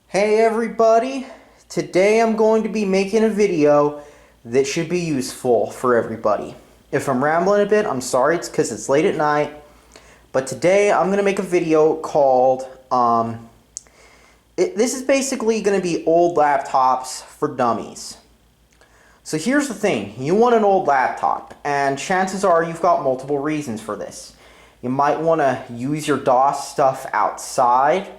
Hey everybody, today I'm going to be making a video that should be useful for everybody. If I'm rambling a bit, I'm sorry, it's because it's late at night. But today I'm going to make a video called, this is basically going to be old laptops for dummies. So here's the thing, you want an old laptop, and chances are you've got multiple reasons for this. You might want to use your DOS stuff outside.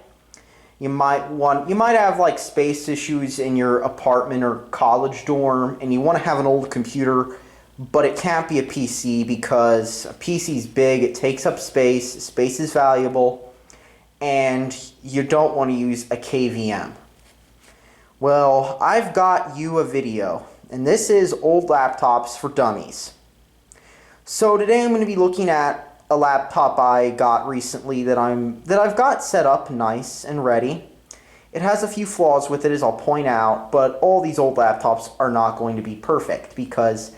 You might have like space issues in your apartment or college dorm, and you want to have an old computer, but it can't be a PC because a PC is big, it takes up space, space is valuable, and you don't want to use a KVM. Well, I've got you a video, and this is old laptops for dummies. So today I'm going to be looking at a laptop I got recently that I've got set up nice and ready. It has a few flaws with it, as I'll point out, but all these old laptops are not going to be perfect because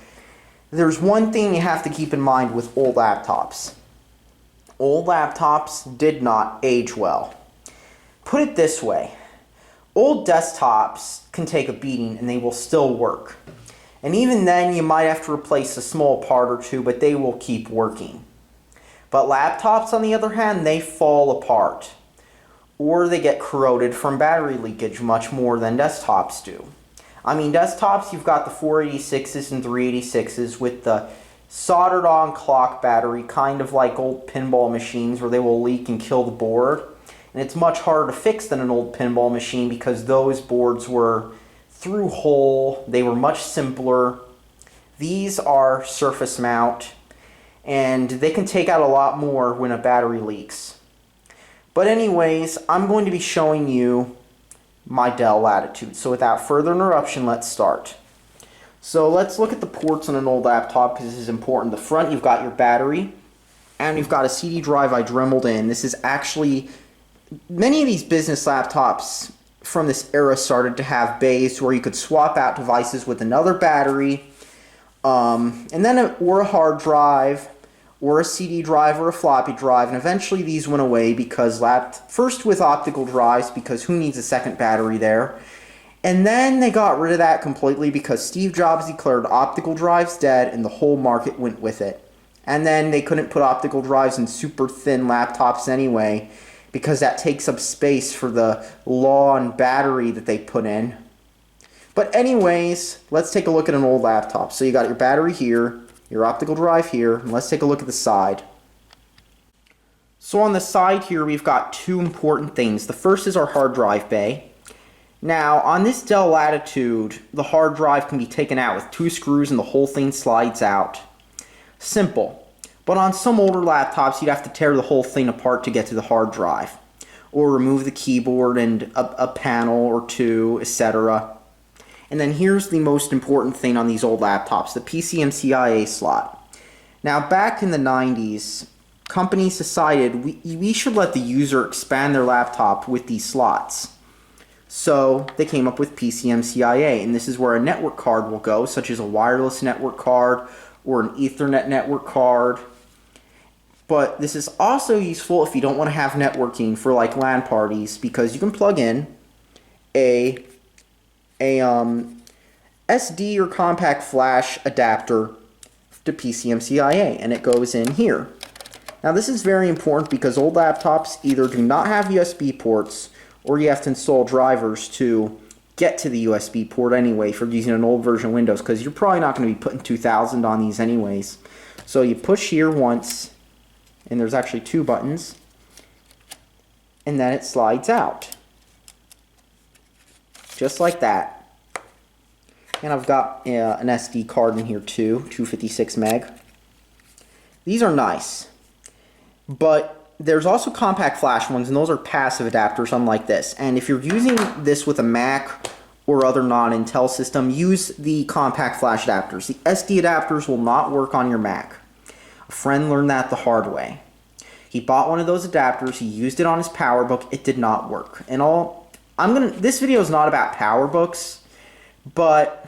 there's one thing you have to keep in mind with old laptops. Old laptops did not age well. Put it this way, old desktops can take a beating and they will still work. And even then you might have to replace a small part or two, but they will keep working. But laptops, on the other hand, they fall apart, or they get corroded from battery leakage much more than desktops do. I mean, desktops, you've got the 486s and 386s with the soldered on clock battery, kind of like old pinball machines where they will leak and kill the board. And it's much harder to fix than an old pinball machine because those boards were through hole, they were much simpler. These are surface mount, and they can take out a lot more when a battery leaks. But anyways, I'm going to be showing you my Dell Latitude. So without further interruption, let's start. So let's look at the ports on an old laptop because this is important. The front, you've got your battery, and you've got a CD drive I dremeled in. This is actually, many of these business laptops from this era started to have bays where you could swap out devices with another battery, and then or a hard drive, or a CD drive, or a floppy drive, and eventually these went away because first with optical drives, because who needs a second battery there, and then they got rid of that completely because Steve Jobs declared optical drives dead, and the whole market went with it. And then they couldn't put optical drives in super thin laptops anyway, because that takes up space for the long battery that they put in. But anyways, let's take a look at an old laptop. So you got your battery here, your optical drive here, and let's take a look at the side. So on the side here, we've got two important things. The first is our hard drive bay. Now, on this Dell Latitude, the hard drive can be taken out with two screws and the whole thing slides out. Simple. But on some older laptops, you'd have to tear the whole thing apart to get to the hard drive, or remove the keyboard and a panel or two, etc. And then here's the most important thing on these old laptops, the PCMCIA slot. Now, back in the 90s, companies decided we should let the user expand their laptop with these slots. So they came up with PCMCIA, and this is where a network card will go, such as a wireless network card or an Ethernet network card. But this is also useful if you don't want to have networking for like LAN parties, because you can plug in a SD or compact flash adapter to PCMCIA, and it goes in here. Now this is very important because old laptops either do not have USB ports, or you have to install drivers to get to the USB port anyway for using an old version of Windows, because you're probably not going to be putting 2000 on these anyways. So you push here once, and there's actually two buttons, and then it slides out. Just like that. And I've got an SD card in here too, 256 meg. These are nice. But there's also compact flash ones, and those are passive adapters unlike this. And if you're using this with a Mac or other non-Intel system, use the compact flash adapters. The SD adapters will not work on your Mac. A friend learned that the hard way. He bought one of those adapters, he used it on his PowerBook, it did not work. And this video is not about PowerBooks, but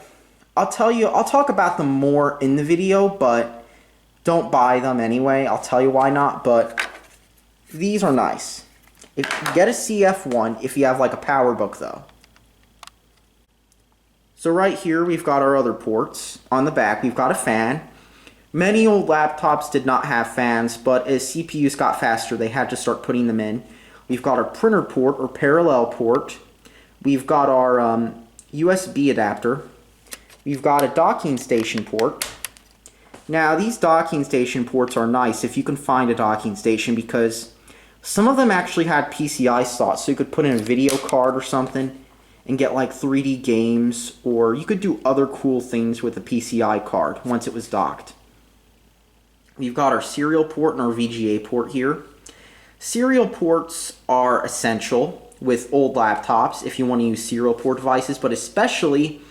I'll talk about them more in the video, but don't buy them anyway. I'll tell you why not, but these are nice. If you get a CF1 if you have like a PowerBook though. So right here we've got our other ports. On the back we've got a fan. Many old laptops did not have fans, but as CPUs got faster they had to start putting them in. We've got our printer port or parallel port. We've got our USB adapter. We've got a docking station port. Now these docking station ports are nice if you can find a docking station, because some of them actually had PCI slots, so you could put in a video card or something and get like 3D games, or you could do other cool things with a PCI card once it was docked. We've got our serial port and our VGA port here. Serial ports are essential with old laptops if you want to use serial port devices, but especially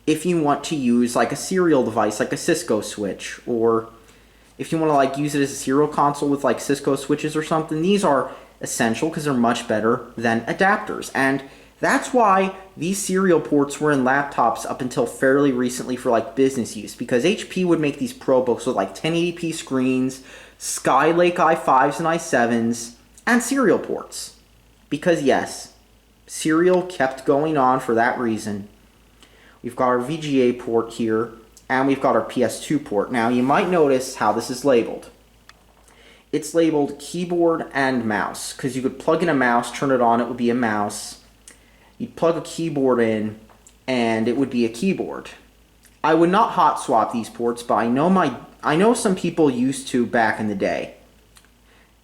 if you want to use like a serial device like a Cisco switch, or if you want to like use it as a serial console with like Cisco switches or something. These are essential because they're much better than adapters, and that's why these serial ports were in laptops up until fairly recently for like business use, because HP would make these ProBooks with like 1080p screens, Skylake i5s and i7s, and serial ports. Because yes, serial kept going on for that reason. We've got our VGA port here, and we've got our PS2 port. Now you might notice how this is labeled. It's labeled keyboard and mouse, because you could plug in a mouse, turn it on, it would be a mouse. You'd plug a keyboard in, and it would be a keyboard. I would not hot swap these ports, but I know some people used to back in the day.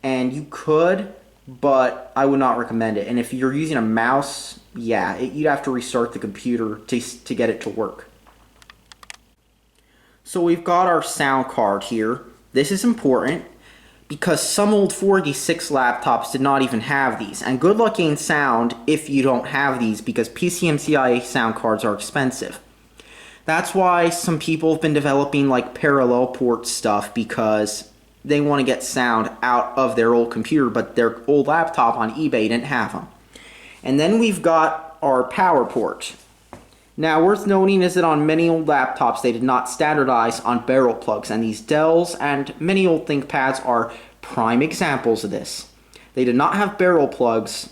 And you could, but I would not recommend it. And if you're using a mouse, yeah, you'd have to restart the computer to get it to work. So we've got our sound card here. This is important because some old 486 laptops did not even have these. And good luck getting sound if you don't have these, because PCMCIA sound cards are expensive. That's why some people have been developing like parallel port stuff, because they want to get sound out of their old computer, but their old laptop on eBay didn't have them. And then we've got our power port. Now, worth noting is that on many old laptops, they did not standardize on barrel plugs, and these Dells and many old ThinkPads are prime examples of this. They did not have barrel plugs,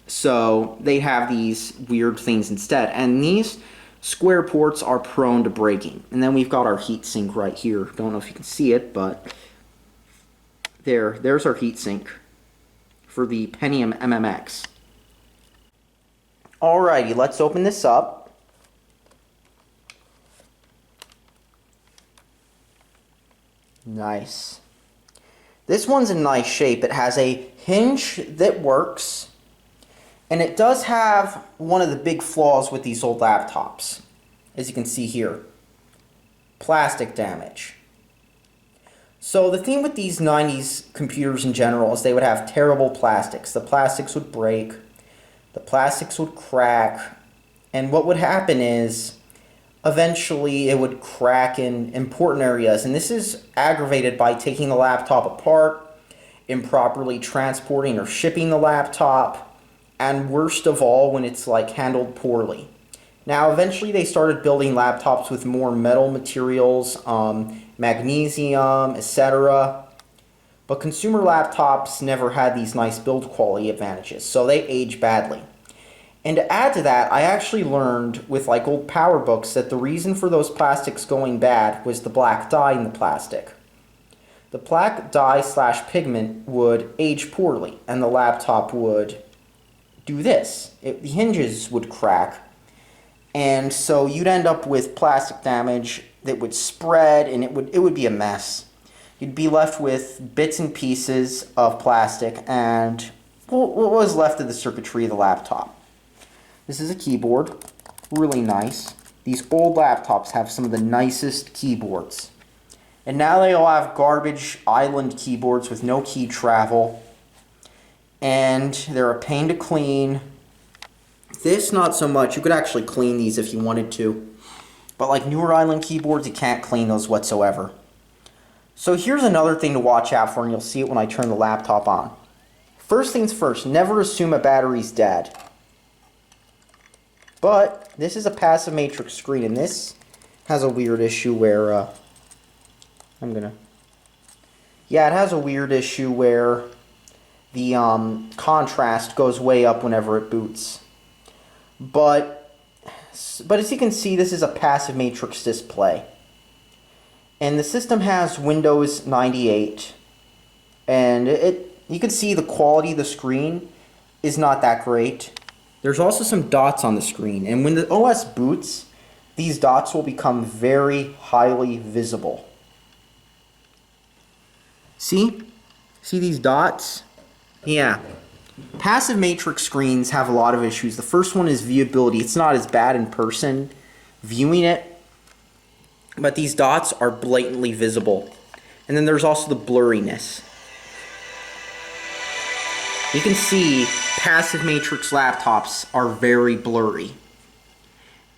so they have these weird things instead, and these square ports are prone to breaking. And then we've got our heatsink right here. Don't know if you can see it, but there's our heatsink for the Pentium MMX. Alrighty, let's open this up. Nice. This one's in nice shape. It has a hinge that works, and it does have one of the big flaws with these old laptops, as you can see here. Plastic damage. So the theme with these 90s computers in general is they would have terrible plastics. The plastics would break, the plastics would crack, and what would happen is eventually it would crack in important areas, and this is aggravated by taking the laptop apart, improperly transporting or shipping the laptop, and worst of all, when it's like handled poorly. Now eventually they started building laptops with more metal materials, magnesium, etc. But consumer laptops never had these nice build quality advantages, so they age badly. And to add to that, I actually learned with like old PowerBooks that the reason for those plastics going bad was the black dye in the plastic. The black dye / pigment would age poorly, and the laptop would do this. The hinges would crack, and so you'd end up with plastic damage that would spread, and it would be a mess. You'd be left with bits and pieces of plastic, and what was left of the circuitry of the laptop. This is a keyboard, really nice. These old laptops have some of the nicest keyboards. And now they all have garbage island keyboards with no key travel. And they're a pain to clean. This, not so much. You could actually clean these if you wanted to. But like newer island keyboards, you can't clean those whatsoever. So here's another thing to watch out for, and you'll see it when I turn the laptop on. First things first, never assume a battery's dead. But this is a passive matrix screen, and this has a weird issue where, it has a weird issue where the contrast goes way up whenever it boots. But as you can see, this is a passive matrix display. And the system has Windows 98. And you can see the quality of the screen is not that great. There's also some dots on the screen. And when the OS boots, these dots will become very highly visible. See? See these dots? Yeah. Passive matrix screens have a lot of issues. The first one is viewability. It's not as bad in person viewing it, but these dots are blatantly visible. And then there's also the blurriness. You can see passive matrix laptops are very blurry.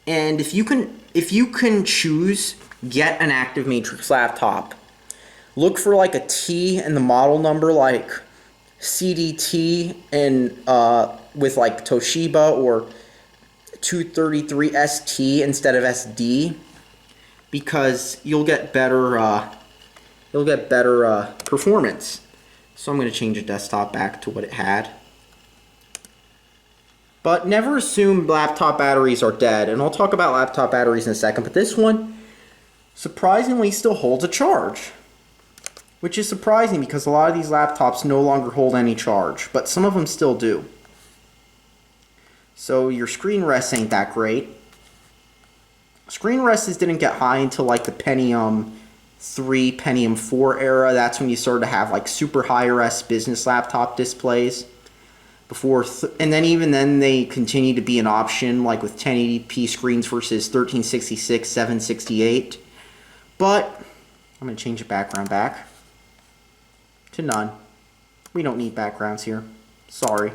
And if you can choose, get an active matrix laptop. Look for like a T and the model number like CDT and with like Toshiba, or 233ST instead of SD, because you'll get better performance. So I'm going to change the desktop back to what it had. But never assume laptop batteries are dead, and I'll talk about laptop batteries in a second, but this one surprisingly still holds a charge. Which is surprising because a lot of these laptops no longer hold any charge, but some of them still do. So your screen rests ain't that great. Screen rests didn't get high until like the Pentium 3, Pentium 4 era. That's when you started to have like super high res business laptop displays. And then even then they continue to be an option, like with 1080p screens versus 1366, 768. But I'm going to change the background back to none. We don't need backgrounds here. Sorry.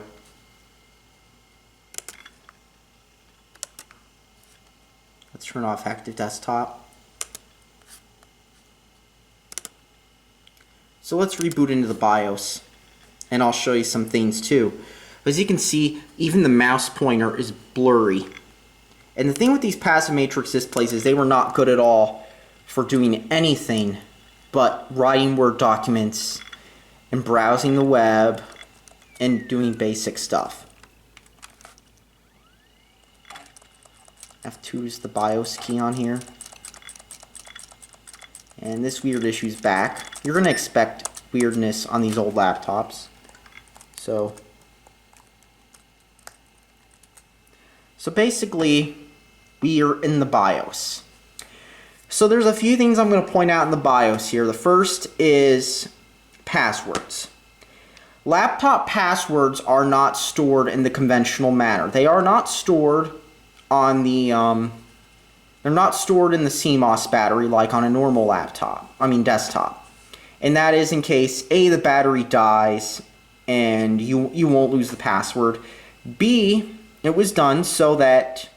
Let's turn off active desktop. So let's reboot into the BIOS, and I'll show you some things too. As you can see, even the mouse pointer is blurry. And the thing with these passive matrix displays is they were not good at all for doing anything but writing Word documents and browsing the web and doing basic stuff. F2 is the BIOS key on here. And this weird issue is back. You're going to expect weirdness on these old laptops. So basically, we are in the BIOS. So there's a few things I'm going to point out in the BIOS here. The first is passwords. Laptop passwords are not stored in the conventional manner. They are not stored on the they're not stored in the CMOS battery like on a normal desktop. And that is in case A, the battery dies and you won't lose the password. B, it was done so that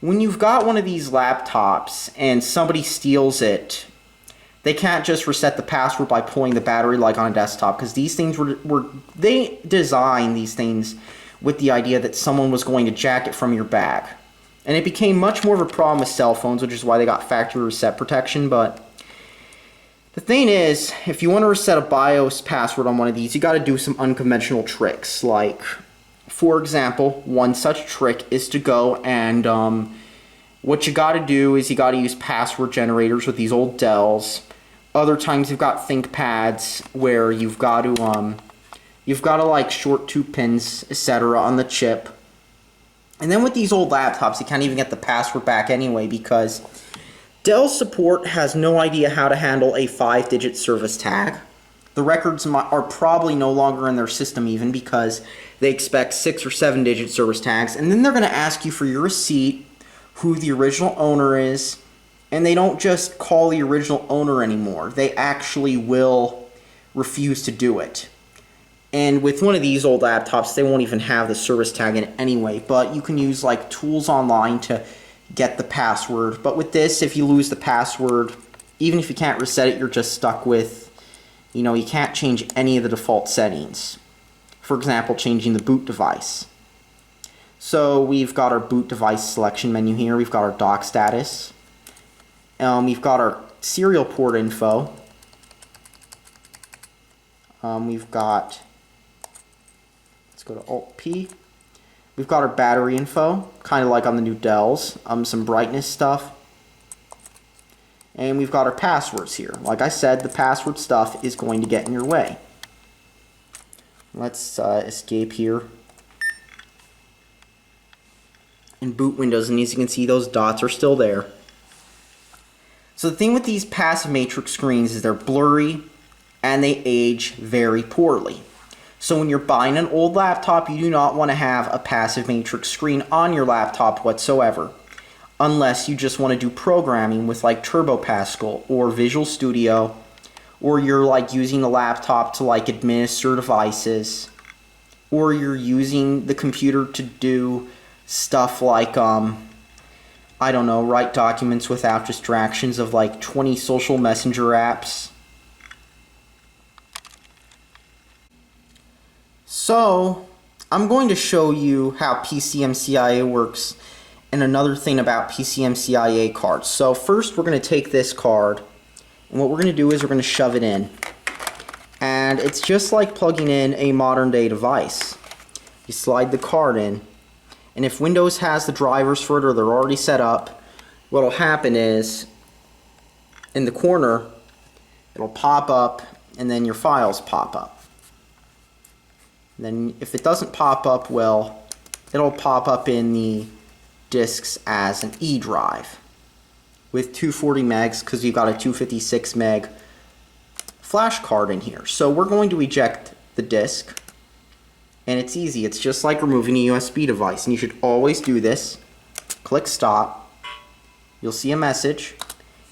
when you've got one of these laptops and somebody steals it, they can't just reset the password by pulling the battery like on a desktop, because these things they designed these things with the idea that someone was going to jack it from your bag. And it became much more of a problem with cell phones, which is why they got factory reset protection. But the thing is, if you want to reset a BIOS password on one of these, you got to do some unconventional tricks. Like, for example, one such trick is to go and what you got to do is you got to use password generators with these old Dells. Other times you've got ThinkPads where you've got to like short 2 pins, etc. on the chip. And then with these old laptops, you can't even get the password back anyway, because Dell support has no idea how to handle a 5-digit service tag. The records are probably no longer in their system even, because they expect 6 or 7-digit service tags. And then they're going to ask you for your receipt, who the original owner is, and they don't just call the original owner anymore. They actually will refuse to do it. And with one of these old laptops, they won't even have the service tag in it anyway, but you can use like tools online to get the password. But with this, if you lose the password, even if you can't reset it, you're just stuck with, you can't change any of the default settings. For example, changing the boot device. So we've got our boot device selection menu here. We've got our dock status. We've got our serial port info. We've got go to Alt-P. We've got our battery info, kind of like on the new Dells, some brightness stuff. And we've got our passwords here. Like I said, the password stuff is going to get in your way. Let's escape here. And boot Windows, and as you can see, those dots are still there. So the thing with these passive matrix screens is they're blurry and they age very poorly. So when you're buying an old laptop, you do not want to have a passive matrix screen on your laptop whatsoever, unless you just want to do programming with like Turbo Pascal or Visual Studio, or you're like using the laptop to like administer devices, or you're using the computer to do stuff like I don't know, write documents without distractions of like 20 social messenger apps. So, I'm going to show you how PCMCIA works and another thing about PCMCIA cards. So first we're going to take this card, and what we're going to do is we're going to shove it in. And it's just like plugging in a modern day device. You slide the card in, and if Windows has the drivers for it or they're already set up, what will happen is in the corner it'll pop up and then your files pop up. And then if it doesn't pop up, well, it'll pop up in the disks as an E drive with 240 megs because you've got a 256 meg flash card in here. So we're going to eject the disk, and it's easy. It's just like removing a USB device, and you should always do this. Click stop. You'll see a message,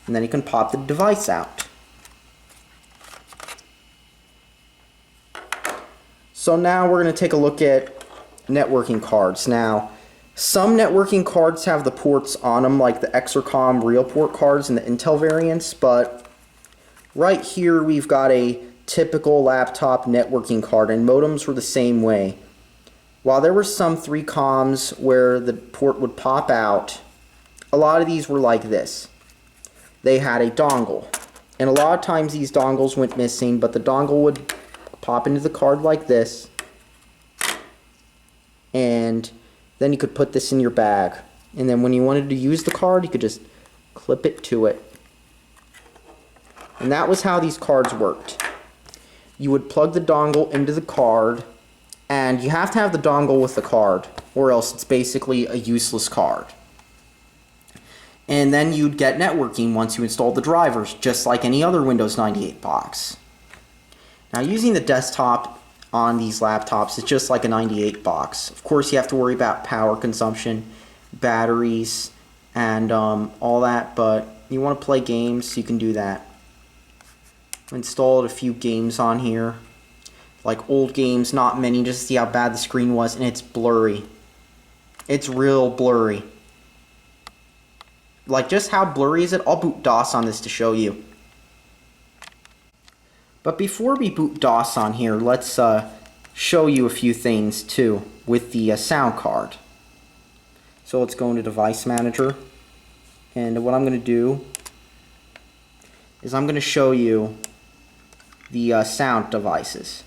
and then you can pop the device out. So now we're going to take a look at networking cards. Now, some networking cards have the ports on them, like the Exercom real port cards and the Intel variants, but right here we've got a typical laptop networking card, and modems were the same way. While there were some 3coms where the port would pop out, a lot of these were like this. They had a dongle, and a lot of times these dongles went missing, but the dongle would pop into the card like this, and then you could put this in your bag, and then when you wanted to use the card you could just clip it to it. And that was how these cards worked. You would plug the dongle into the card, and you have to have the dongle with the card or else it's basically a useless card. And then you'd get networking once you installed the drivers, just like any other Windows 98 box. Now, using the desktop on these laptops is just like a 98 box. Of course, you have to worry about power consumption, batteries, and all that, but you want to play games, you can do that. I installed a few games on here, like old games, not many, just to see how bad the screen was, and it's blurry. It's real blurry. Like, just how blurry is it? I'll boot DOS on this to show you. But before we boot DOS on here, let's show you a few things too with the sound card. So let's go into Device Manager, and what I'm going to do is I'm going to show you the sound devices.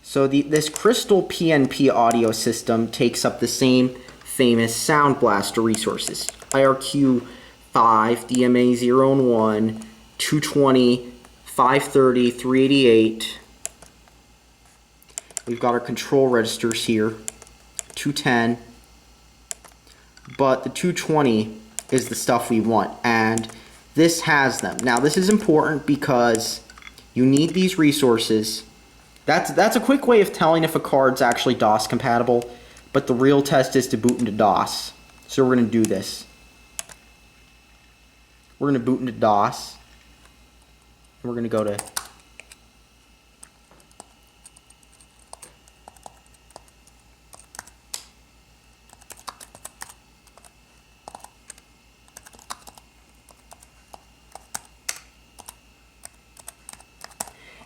So this Crystal PNP audio system takes up the same famous Sound Blaster resources. IRQ 5, DMA 0 and 1, 220, 530, 388. We've got our control registers here, 210. But the 220 is the stuff we want, and this has them. Now this is important because you need these resources. That's a quick way of telling if a card's actually DOS compatible, but the real test is to boot into DOS. So we're going to do this. We're going to boot into DOS. We're going to go to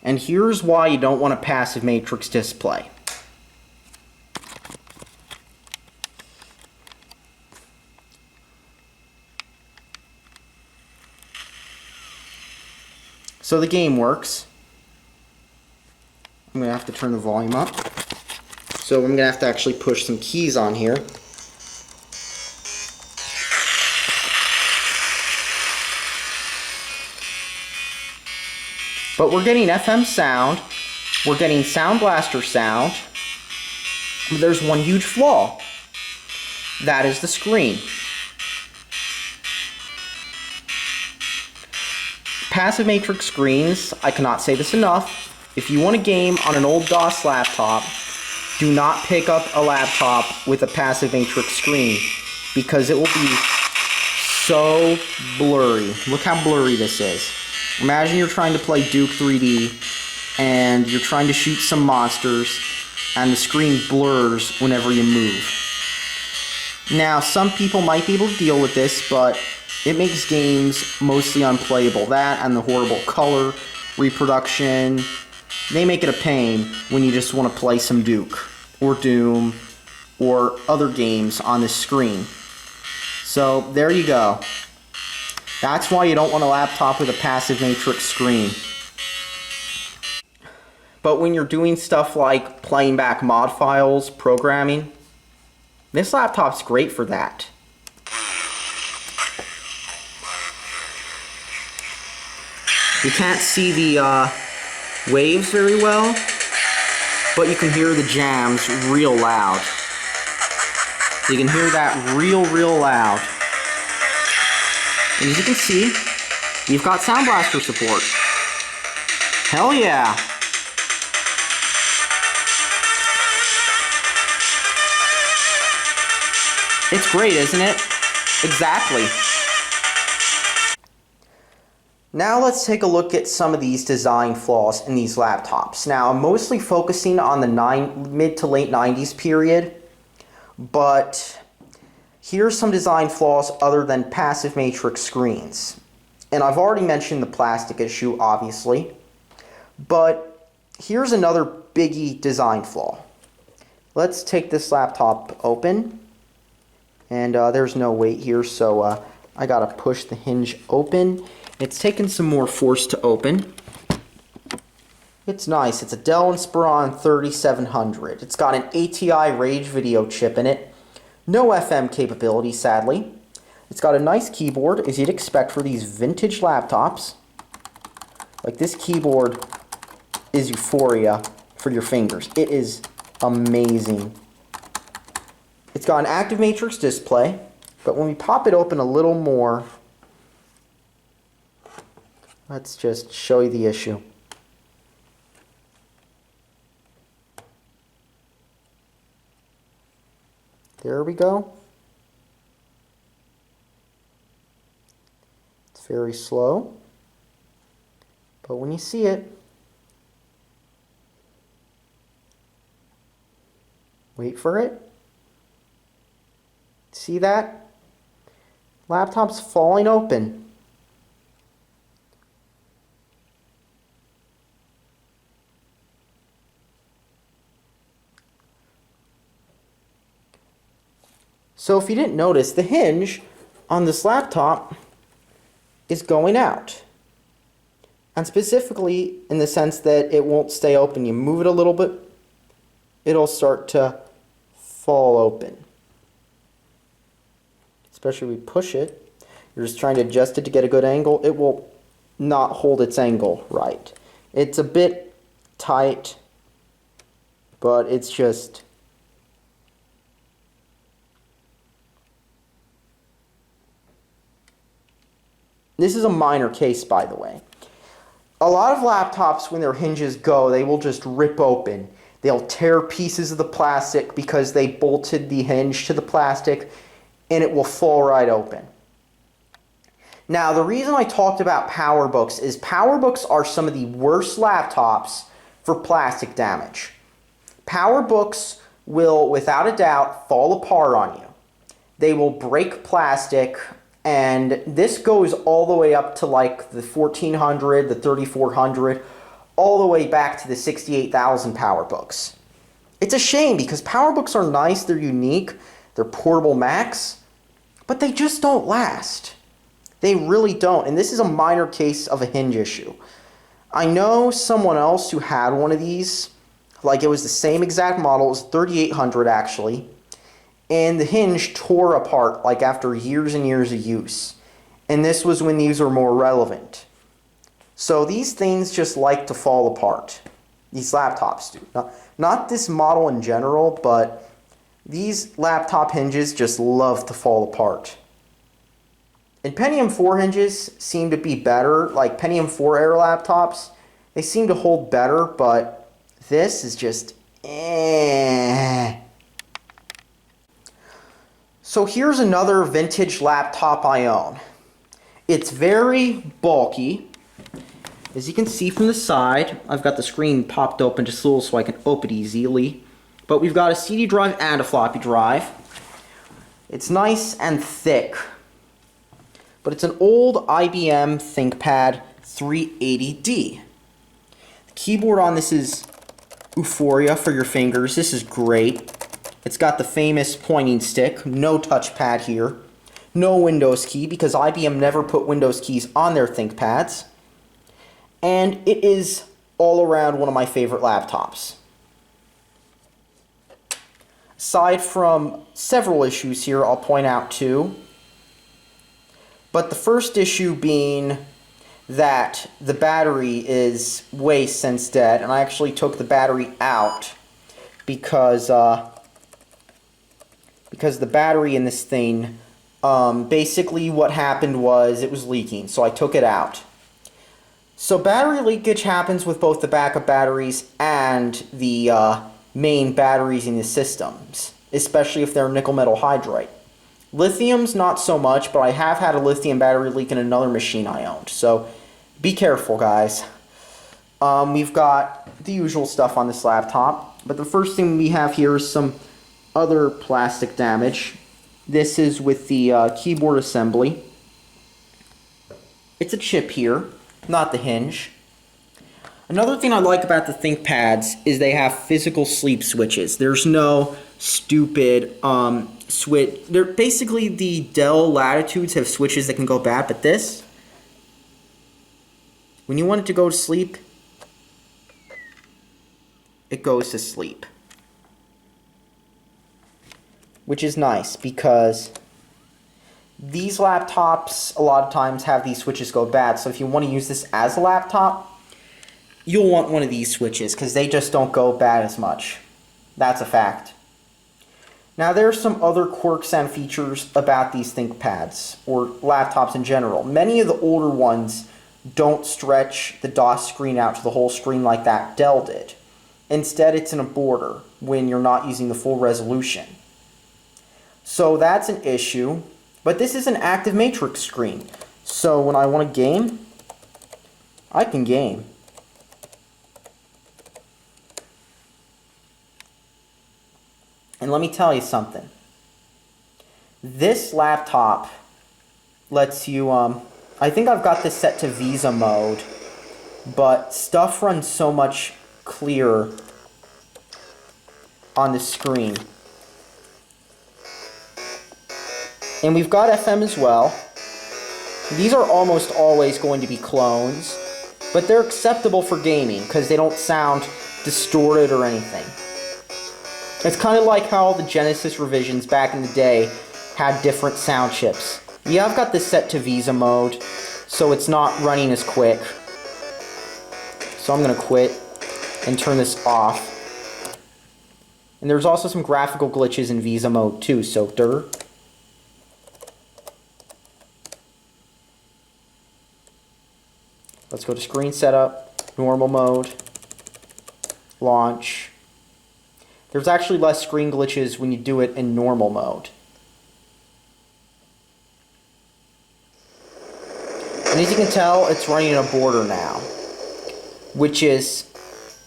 and here's why you don't want a passive matrix display. So the game works. I'm going to have to turn the volume up. So I'm going to have to actually push some keys on here. But we're getting FM sound, we're getting Sound Blaster sound. There's one huge flaw. That is the screen. Passive matrix screens, I cannot say this enough. If you want to game on an old DOS laptop, do not pick up a laptop with a passive matrix screen because it will be so blurry. Look how blurry this is. Imagine you're trying to play Duke 3D and you're trying to shoot some monsters and the screen blurs whenever you move. Now, some people might be able to deal with this, but it makes games mostly unplayable. That and the horrible color reproduction, they make it a pain when you just want to play some Duke or Doom or other games on this screen. So there you go. That's why you don't want a laptop with a passive matrix screen. But when you're doing stuff like playing back mod files, programming, this laptop's great for that. You can't see the waves very well, but you can hear the jams real loud. You can hear that real loud. And as you can see, you've got Sound Blaster support. Hell yeah! It's great, isn't it? Exactly. Now let's take a look at some of these design flaws in these laptops. Now I'm mostly focusing on the mid to late 90s period, but here's some design flaws other than passive matrix screens. And I've already mentioned the plastic issue, obviously, but here's another biggie design flaw. Let's take this laptop open, and there's no weight here, so I gotta push the hinge open. It's taken some more force to open. It's nice. It's a Dell Inspiron 3700. It's got an ATI Rage video chip in it. No FM capability, sadly. It's got a nice keyboard, as you'd expect for these vintage laptops. Like, this keyboard is euphoria for your fingers. It is amazing. It's got an active matrix display, but when we pop it open a little more, let's just show you the issue. There we go. It's very slow, but when you see it, wait for it. See that? Laptop's falling open. So if you didn't notice, the hinge on this laptop is going out. And specifically in the sense that it won't stay open. You move it a little bit, it'll start to fall open. Especially if we push it, you're just trying to adjust it to get a good angle, it will not hold its angle right. It's a bit tight, but it's just... This is a minor case, by the way. A lot of laptops, when their hinges go, they will just rip open. They'll tear pieces of the plastic because they bolted the hinge to the plastic, and it will fall right open. Now, the reason I talked about PowerBooks is PowerBooks are some of the worst laptops for plastic damage. PowerBooks will, without a doubt, fall apart on you. They will break plastic, and this goes all the way up to like the 1400, the 3400, all the way back to the 68,000 PowerBooks. It's a shame because PowerBooks are nice, they're unique, they're portable Macs, but they just don't last. They really don't, and this is a minor case of a hinge issue. I know someone else who had one of these Like it was the same exact model. It was 3800 actually. And the hinge tore apart like after years and years of use. And this was when these were more relevant. So these things just like to fall apart. These laptops do. Not this model in general, but these laptop hinges just love to fall apart. And Pentium 4 hinges seem to be better. Like Pentium 4 era laptops, they seem to hold better, but this is just eh. So here's another vintage laptop I own. It's very bulky. As you can see from the side, I've got the screen popped open just a little so I can open it easily. But we've got a CD drive and a floppy drive. It's nice and thick. But it's an old IBM ThinkPad 380D. The keyboard on this is Euphoria for your fingers. This is great. It's got the famous pointing stick, no touchpad here, no Windows key because IBM never put Windows keys on their ThinkPads. And it is all around one of my favorite laptops. Aside from several issues here, I'll point out two. But the first issue being that the battery is way since dead, and I actually took the battery out because the battery in this thing, basically what happened was it was leaking, so I took it out. So battery leakage happens with both the backup batteries and the main batteries in the systems, especially if they're nickel metal hydride. Lithium's not so much, but I have had a lithium battery leak in another machine I owned, so be careful, guys. We've got the usual stuff on this laptop, but the first thing we have here is some other plastic damage. This is with the keyboard assembly. It's a chip here, not the hinge. Another thing I like about the ThinkPads is they have physical sleep switches. There's no stupid switch. They're basically the Dell Latitudes have switches that can go bad, but this, when you want it to go to sleep, it goes to sleep. Which is nice because these laptops a lot of times have these switches go bad. So if you want to use this as a laptop, you'll want one of these switches because they just don't go bad as much. That's a fact. Now there are some other quirks and features about these ThinkPads or laptops in general. Many of the older ones don't stretch the DOS screen out to the whole screen like that Dell did. Instead, it's in a border when you're not using the full resolution. So that's an issue, but this is an active matrix screen. So when I want to game, I can game. And let me tell you something. This laptop lets you, I think I've got this set to Visa mode, but stuff runs so much clearer on the screen. And we've got FM as well. These are almost always going to be clones, but they're acceptable for gaming because they don't sound distorted or anything. It's kind of like how all the Genesis revisions back in the day had different sound chips. Yeah, I've got this set to Visa mode, so it's not running as quick. So I'm going to quit and turn this off. And there's also some graphical glitches in Visa mode too, so let's go to screen setup, normal mode, launch. There's actually less screen glitches when you do it in normal mode. And as you can tell, it's running in a border now, which is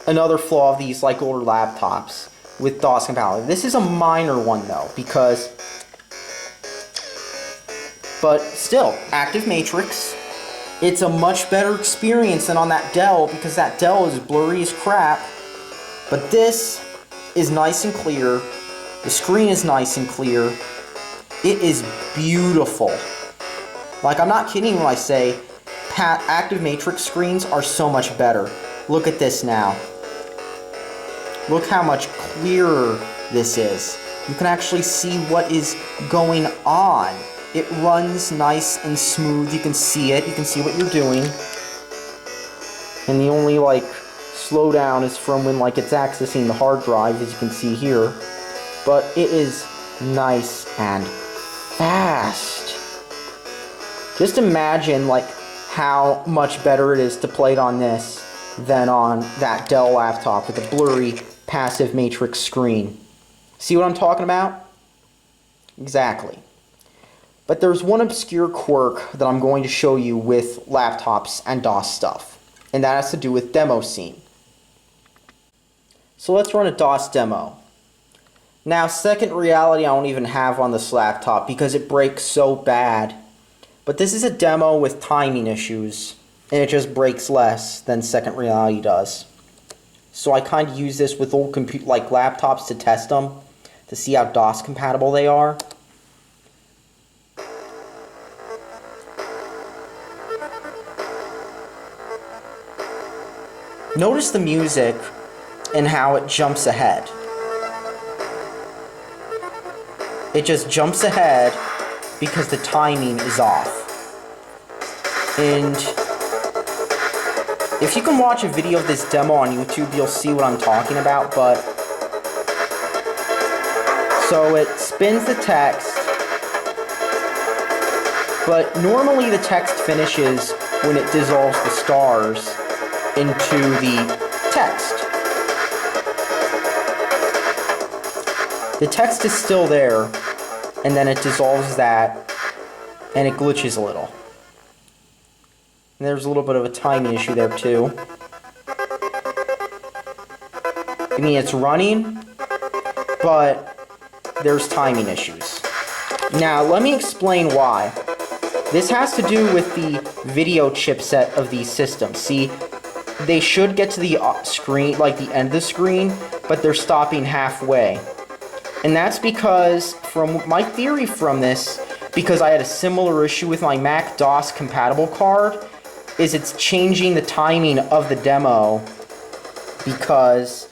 another flaw of these like older laptops with DOS compatibility. This is a minor one though, but still, active matrix. It's a much better experience than on that Dell because that Dell is blurry as crap. But this is nice and clear. The screen is nice and clear. It is beautiful. Like, I'm not kidding when I say active matrix screens are so much better. Look at this now. Look how much clearer this is. You can actually see what is going on. It runs nice and smooth. You can see it. You can see what you're doing. And the only, like, slowdown is from when, like, it's accessing the hard drive, as you can see here. But it is nice and fast. Just imagine, like, how much better it is to play it on this than on that Dell laptop with a blurry passive matrix screen. See what I'm talking about? Exactly. But there's one obscure quirk that I'm going to show you with laptops and DOS stuff, and that has to do with Demoscene. So let's run a DOS demo. Now, second reality I don't even have on this laptop because it breaks so bad. But this is a demo with timing issues, and it just breaks less than second reality does. So I kind of use this with old laptops to test them, to see how DOS compatible they are. Notice the music and how it jumps ahead. It just jumps ahead because the timing is off. And if you can watch a video of this demo on YouTube, you'll see what I'm talking about, but so it spins the text, but normally the text finishes when it dissolves the stars into the text. The text is still there, and then it dissolves that, and it glitches a little. And there's a little bit of a timing issue there too. I mean, it's running, but there's timing issues. Now, let me explain why. This has to do with the video chipset of these systems. See, they should get to the screen, like the end of the screen, but they're stopping halfway. And that's because, from my theory from this, because I had a similar issue with my Mac DOS compatible card, is it's changing the timing of the demo because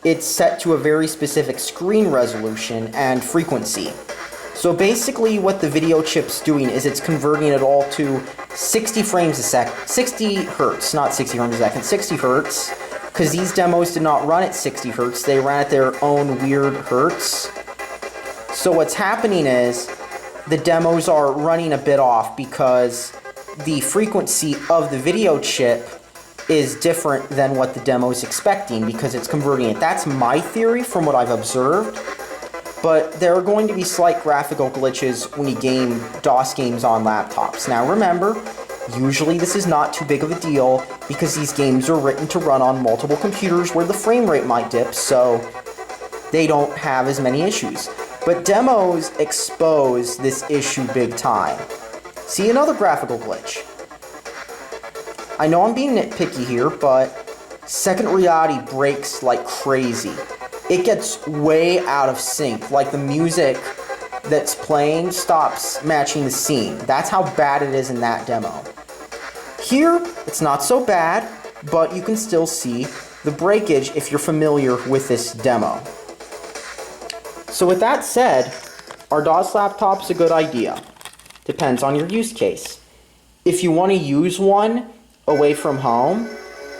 it's set to a very specific screen resolution and frequency. So basically what the video chip's doing is it's converting it all to 60 frames a second, 60 hertz, not 60 frames a second, 60 hertz, because these demos did not run at 60 hertz, they ran at their own weird hertz. So what's happening is the demos are running a bit off because the frequency of the video chip is different than what the demo is expecting because it's converting it. That's my theory from what I've observed. But there are going to be slight graphical glitches when you game DOS games on laptops. Now remember, usually this is not too big of a deal because these games are written to run on multiple computers where the frame rate might dip, so they don't have as many issues. But demos expose this issue big time. See, another graphical glitch. I know I'm being nitpicky here, but second reality breaks like crazy. It gets way out of sync, like the music that's playing stops matching the scene. That's how bad it is in that demo. Here, it's not so bad, but you can still see the breakage if you're familiar with this demo. So with that said, are DOS laptops a good idea? Depends on your use case. If you want to use one away from home,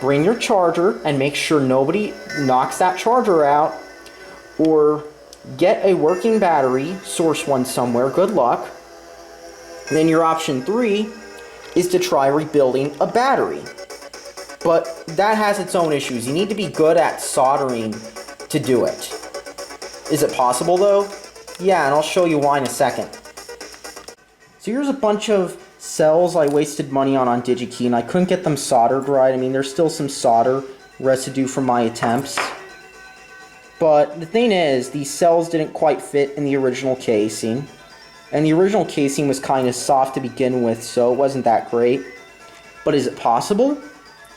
bring your charger and make sure nobody knocks that charger out, or get a working battery, source one somewhere, good luck. And then your option 3 is to try rebuilding a battery. But that has its own issues. You need to be good at soldering to do it. Is it possible though? Yeah, and I'll show you why in a second. So here's a bunch of cells I wasted money on DigiKey, and I couldn't get them soldered right. I mean, there's still some solder residue from my attempts. But the thing is, these cells didn't quite fit in the original casing. And the original casing was kind of soft to begin with, so it wasn't that great. But is it possible?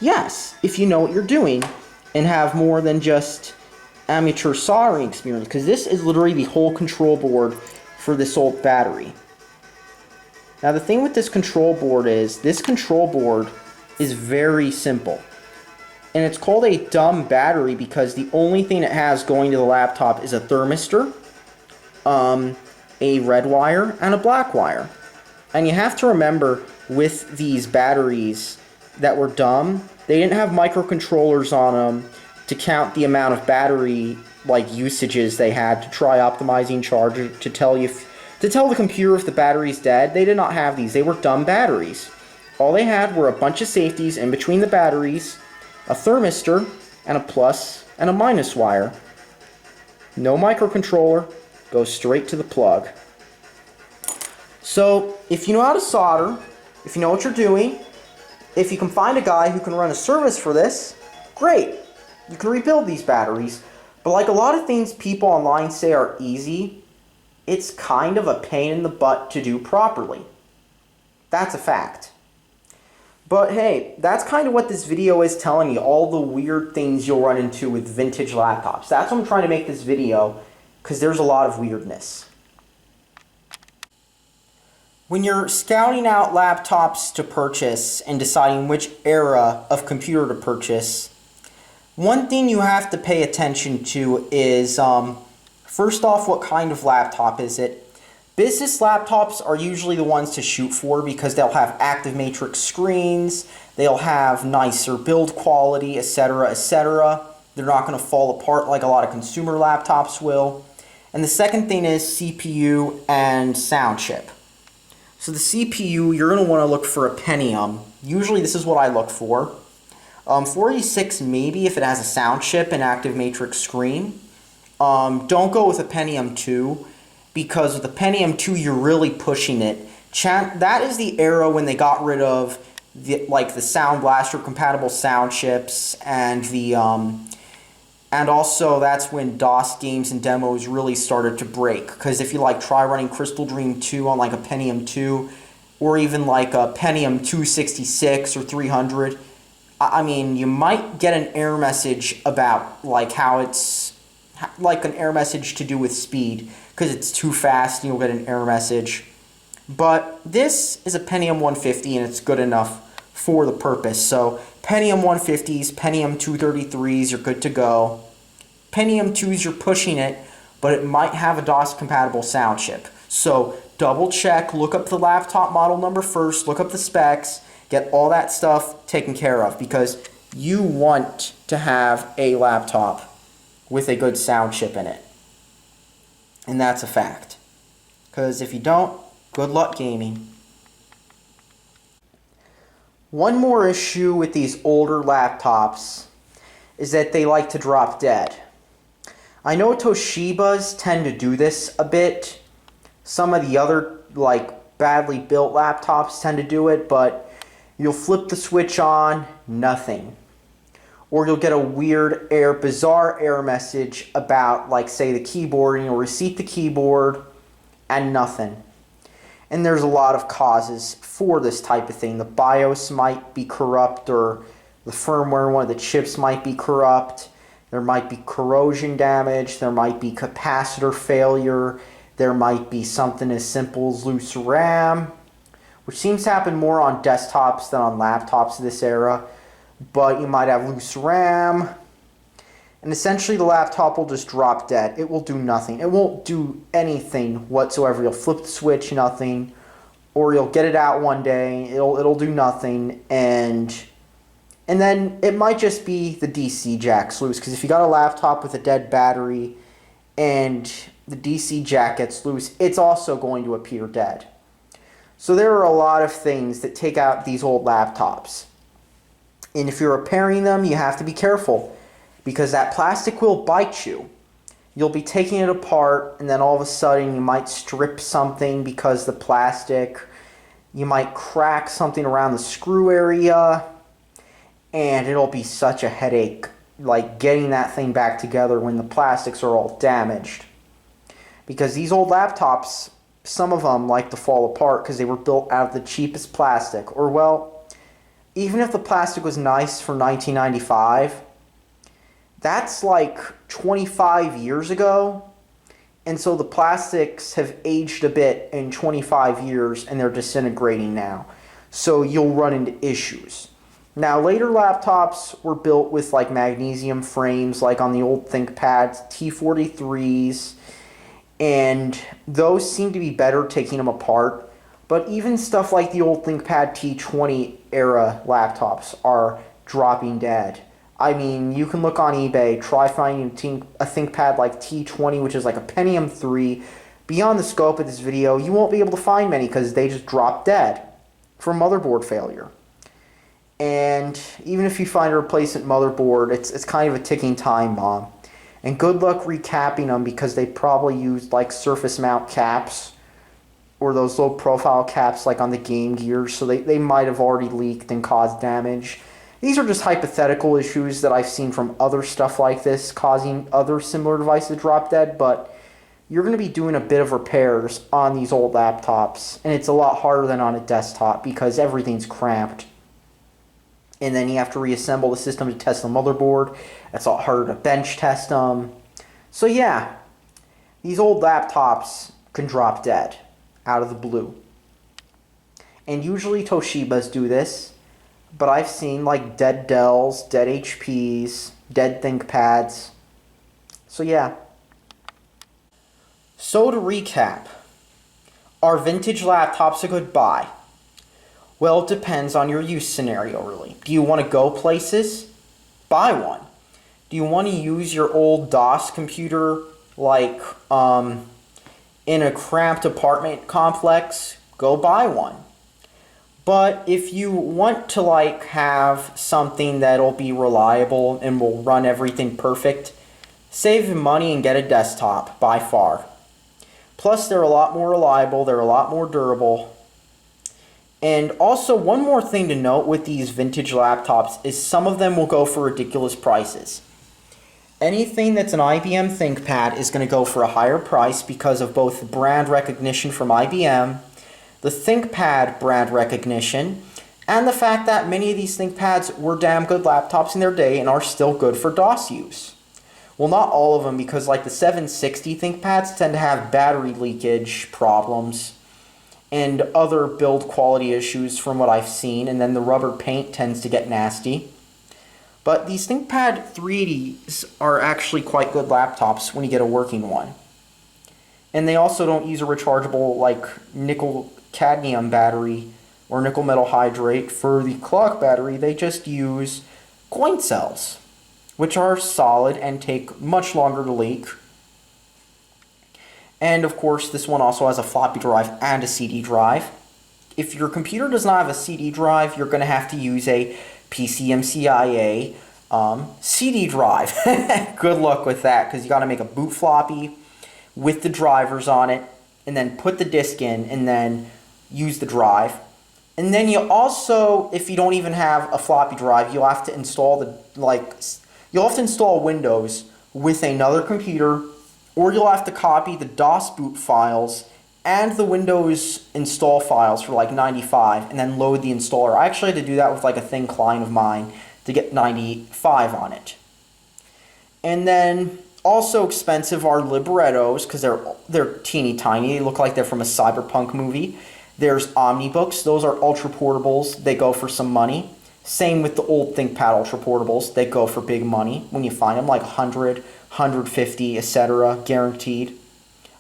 Yes, if you know what you're doing and have more than just amateur soldering experience, because this is literally the whole control board for this old battery. Now the thing with this control board is, this control board is very simple. And it's called a dumb battery because the only thing it has going to the laptop is a thermistor, a red wire, and a black wire. And you have to remember, with these batteries that were dumb, they didn't have microcontrollers on them to count the amount of battery usages they had to try optimizing charge to tell the computer if the battery's dead. They did not have these. They were dumb batteries. All they had were a bunch of safeties in between the batteries, a thermistor, and a plus and a minus wire. No microcontroller, goes straight to the plug. So, if you know how to solder, if you know what you're doing, if you can find a guy who can run a service for this, great. You can rebuild these batteries. But like a lot of things people online say are easy, it's kind of a pain in the butt to do properly. That's a fact. But hey, that's kind of what this video is telling you, all the weird things you'll run into with vintage laptops. That's why I'm trying to make this video, because there's a lot of weirdness. When you're scouting out laptops to purchase and deciding which era of computer to purchase, one thing you have to pay attention to is, first off, what kind of laptop is it? Business laptops are usually the ones to shoot for because they'll have active matrix screens, they'll have nicer build quality, etc., etc. They're not going to fall apart like a lot of consumer laptops will. And the second thing is CPU and sound chip. So the CPU, you're going to want to look for a Pentium. Usually this is what I look for. 486 maybe if it has a sound chip and active matrix screen. Don't go with a Pentium 2. Because with the Pentium 2, you're really pushing it. That is the era when they got rid of the Sound Blaster compatible sound chips, and and also that's when DOS games and demos really started to break. Because if you try running Crystal Dream 2 on a Pentium 2, or even a Pentium 266 or 300, I mean, you might get an error message about how it's an error message to do with speed, because it's too fast and you'll get an error message. But this is a Pentium 150 and it's good enough for the purpose. So Pentium 150s, Pentium 233s, you're good to go. Pentium 2s, you're pushing it, but it might have a DOS compatible sound chip. So double check, look up the laptop model number first, look up the specs, get all that stuff taken care of, because you want to have a laptop with a good sound chip in it. And that's a fact. Because if you don't, good luck gaming. One more issue with these older laptops is that they like to drop dead. I know Toshibas tend to do this a bit. Some of the other badly built laptops tend to do it, but you'll flip the switch on, nothing. Or you'll get a weird bizarre error message about, say, the keyboard, and you'll reset the keyboard, and nothing. And there's a lot of causes for this type of thing. The BIOS might be corrupt, or the firmware, one of the chips might be corrupt. There might be corrosion damage. There might be capacitor failure. There might be something as simple as loose RAM, which seems to happen more on desktops than on laptops of this era. But you might have loose RAM, and essentially the laptop will just drop dead. It will do nothing. It won't do anything whatsoever. You'll flip the switch, nothing, or you'll get it out one day, it'll do nothing, and then it might just be the DC jack's loose, because if you got a laptop with a dead battery and the DC jack gets loose, it's also going to appear dead. So there are a lot of things that take out these old laptops. And if you're repairing them, you have to be careful, because that plastic will bite you. You'll be taking it apart, and then all of a sudden you might strip something because the plastic, you might crack something around the screw area, and it'll be such a headache, getting that thing back together when the plastics are all damaged. Because these old laptops, some of them like to fall apart because they were built out of the cheapest plastic, or even if the plastic was nice for 1995, that's 25 years ago. And so the plastics have aged a bit in 25 years and they're disintegrating now. So you'll run into issues. Now, later laptops were built with like magnesium frames, like on the old ThinkPads, T43s, and those seem to be better taking them apart. But even stuff like the old ThinkPad T20 era laptops are dropping dead. I mean, you can look on eBay, try finding a ThinkPad like T20, which is like a Pentium 3. Beyond the scope of this video, you won't be able to find many because they just drop dead from motherboard failure. And even if you find a replacement motherboard, it's kind of a ticking time bomb. And good luck recapping them because they probably used like surface mount caps or those low profile caps like on the Game Gears, so they might have already leaked and caused damage. These are just hypothetical issues that I've seen from other stuff like this causing other similar devices to drop dead, but you're going to be doing a bit of repairs on these old laptops, and it's a lot harder than on a desktop because everything's cramped. And then you have to reassemble the system to test the motherboard. It's a lot harder to bench test them. So yeah, these old laptops can drop dead out of the blue. And usually Toshibas do this, but I've seen like dead Dells, dead HPs, dead ThinkPads. So yeah. So to recap, are vintage laptops a good buy? Well, it depends on your use scenario, really. Do you want to go places? Buy one. Do you want to use your old DOS computer, like, in a cramped apartment complex? Go buy one. But if you want to, like, have something that'll be reliable and will run everything perfect, save money and get a desktop, by far. Plus, they're a lot more reliable, they're a lot more durable. And also, one more thing to note with these vintage laptops is some of them will go for ridiculous prices. Anything that's an IBM ThinkPad is going to go for a higher price because of both the brand recognition from IBM, the ThinkPad brand recognition, and the fact that many of these ThinkPads were damn good laptops in their day and are still good for DOS use. Well, not all of them, because like the 760 ThinkPads tend to have battery leakage problems and other build quality issues from what I've seen, and then the rubber paint tends to get nasty. But these ThinkPad 380s are actually quite good laptops when you get a working one. And they also don't use a rechargeable like nickel cadmium battery or nickel metal hydrate for the clock battery. They just use coin cells, which are solid and take much longer to leak. And of course, this one also has a floppy drive and a CD drive. If your computer does not have a CD drive, you're going to have to use a PCMCIA CD drive. Good luck with that, because you got to make a boot floppy with the drivers on it, and then put the disk in, and then use the drive. And then you also, if you don't even have a floppy drive, you'll have to install you'll have to install Windows with another computer, or you'll have to copy the DOS boot files and the Windows install files for like 95 and then load the installer. I actually had to do that with like a thin client of mine to get 95 on it. And then also expensive are librettos, because they're teeny tiny. They look like they're from a cyberpunk movie. There's Omnibooks. Those are ultra portables. They go for some money. Same with the old ThinkPad ultra portables. They go for big money when you find them, like 100, 150, etc. guaranteed.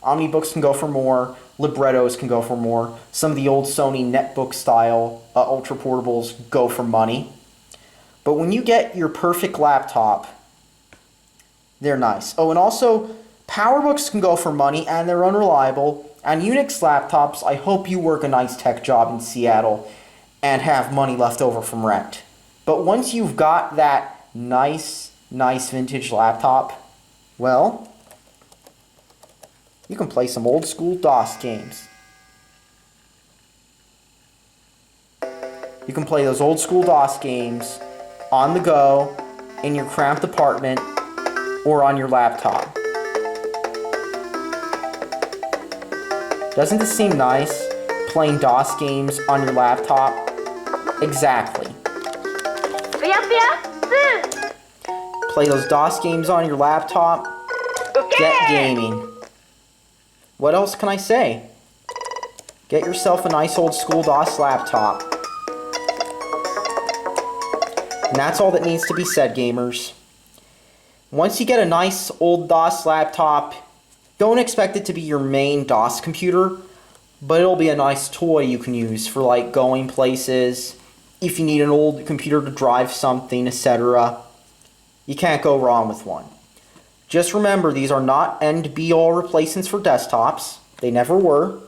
Omnibooks can go for more. Librettos can go for more. Some of the old Sony netbook style ultra portables go for money. But when you get your perfect laptop, they're nice. Oh, and also, PowerBooks can go for money, and they're unreliable. And Unix laptops, I hope you work a nice tech job in Seattle and have money left over from rent. But once you've got that nice vintage laptop, well, you can play some old school DOS games. You can play those old school DOS games on the go, in your cramped apartment, or on your laptop. Doesn't this seem nice? Playing DOS games on your laptop? Exactly. Play those DOS games on your laptop. Get gaming. What else can I say? Get yourself a nice old school DOS laptop. And that's all that needs to be said, gamers. Once you get a nice old DOS laptop, don't expect it to be your main DOS computer, but it'll be a nice toy you can use for like going places, if you need an old computer to drive something, etc. You can't go wrong with one. Just remember, these are not end-be-all replacements for desktops. They never were.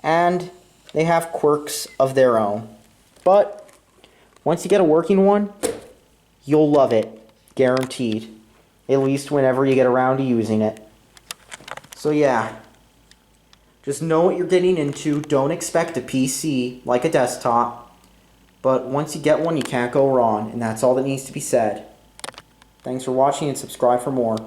And they have quirks of their own. But once you get a working one, you'll love it. Guaranteed. At least whenever you get around to using it. So yeah. Just know what you're getting into. Don't expect a PC like a desktop. But once you get one, you can't go wrong. And that's all that needs to be said. Thanks for watching and subscribe for more.